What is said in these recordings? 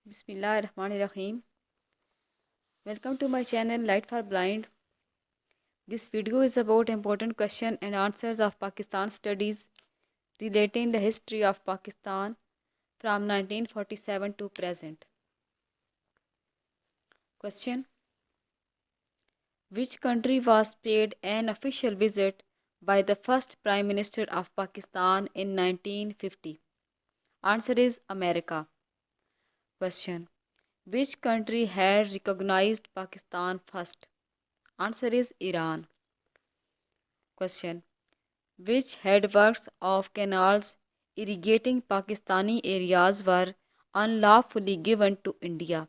Bismillahirrahmanirrahim. Welcome to my channel Light for Blind. This video is about important question and answers of Pakistan studies relating the history of Pakistan from 1947 to present. Question: which country was paid an official visit by the first Prime Minister of Pakistan in 1950? Answer is America. Question: which country had recognized Pakistan first? Answer is Iran. Question: which headworks of canals irrigating Pakistani areas were unlawfully given to India?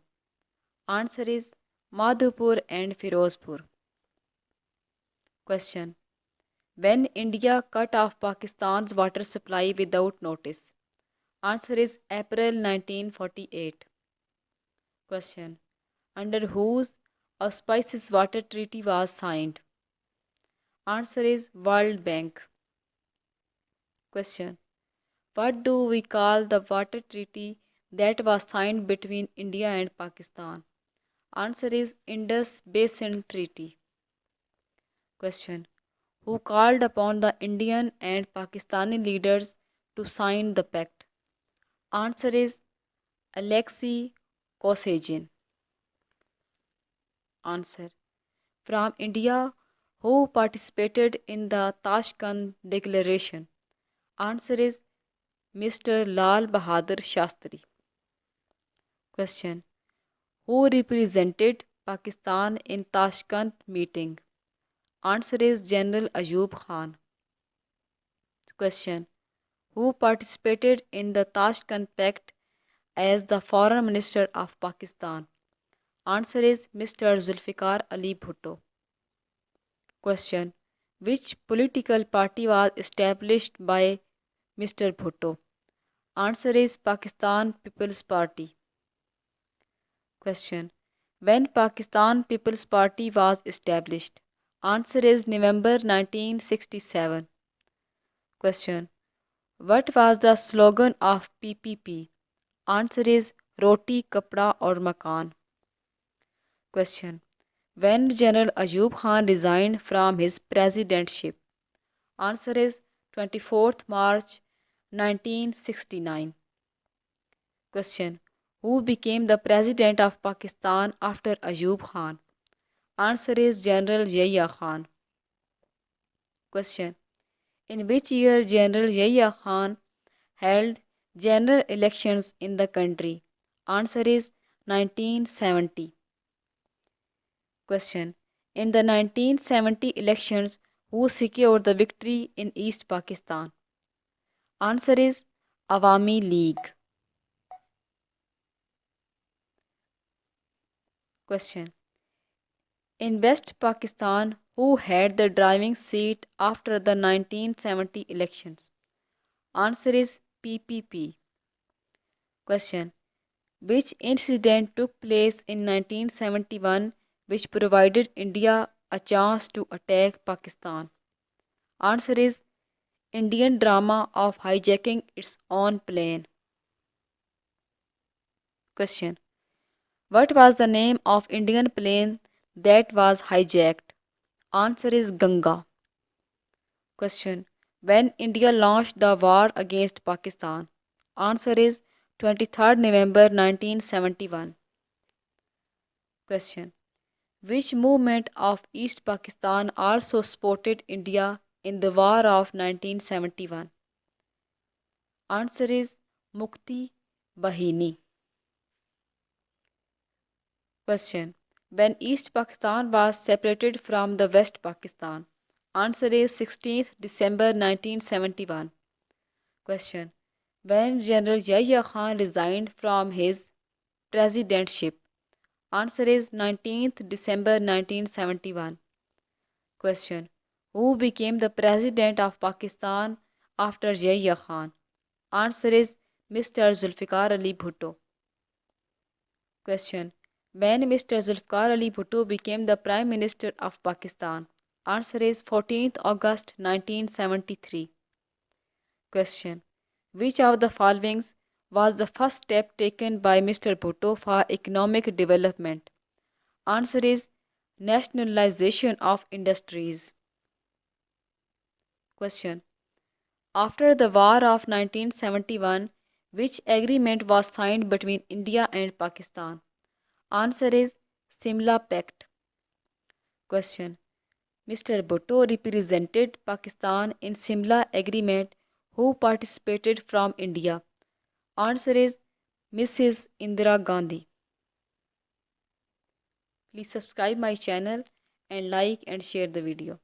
Answer is Madhupur and Firozpur. Question: when India cut off Pakistan's water supply without notice? Answer is April 1948. Question: under whose auspices water treaty was signed? Answer is World Bank. Question: what do we call the water treaty that was signed between India and Pakistan? Answer is Indus Basin Treaty. Question: who called upon the Indian and Pakistani leaders to sign the pact? Answer is Alexei Kosygin. Answer: from India, who participated in the Tashkent Declaration? Answer is Mr. Lal Bahadur Shastri. Question: who represented Pakistan in Tashkent meeting? Answer is General Ayub Khan. Question: who participated in the Tashkent Pact as the Foreign Minister of Pakistan? Answer is Mr. Zulfikar Ali Bhutto. Question: which political party was established by Mr. Bhutto? Answer is Pakistan People's Party. Question: when Pakistan People's Party was established? Answer is November 1967. Question: what was the slogan of PPP? Answer is Roti, Kapda aur Makan. Question: when General Ayub Khan resigned from his presidentship? Answer is 24th March 1969. Question: who became the President of Pakistan after Ayub Khan? Answer is General Yahya Khan. Question: in which year General Yahya Khan held general elections in the country? Answer is 1970. Question: in the 1970 elections, who secured the victory in East Pakistan? Answer is Awami League. Question: in West Pakistan, who had the driving seat after the 1970 elections? Answer is PPP. Question: which incident took place in 1971 which provided India a chance to attack Pakistan? Answer is Indian drama of hijacking its own plane. Question: what was the name of Indian plane that was hijacked? Answer is Ganga. Question: when India launched the war against Pakistan? Answer is 23rd November 1971. Question: which movement of East Pakistan also supported India in the war of 1971? Answer is Mukti Bahini. Question: when East Pakistan was separated from the West Pakistan? Answer is 16th December 1971. Question: when General Yahya Khan resigned from his presidentship? Answer is 19th December 1971. Question: who became the President of Pakistan after Yahya Khan? Answer is Mr. Zulfikar Ali Bhutto. Question: when Mr. Zulfikar Ali Bhutto became the Prime Minister of Pakistan? Answer is 14th August 1973. Question: which of the following was the first step taken by Mr. Bhutto for economic development? Answer is nationalization of industries. Question. After the War of 1971, which agreement was signed between India and Pakistan? Answer is Simla Pact. Question. Mr. Bhutto represented Pakistan in Simla Agreement. Who participated from India? Answer is Mrs. Indira Gandhi. Please subscribe my channel and like and share the video.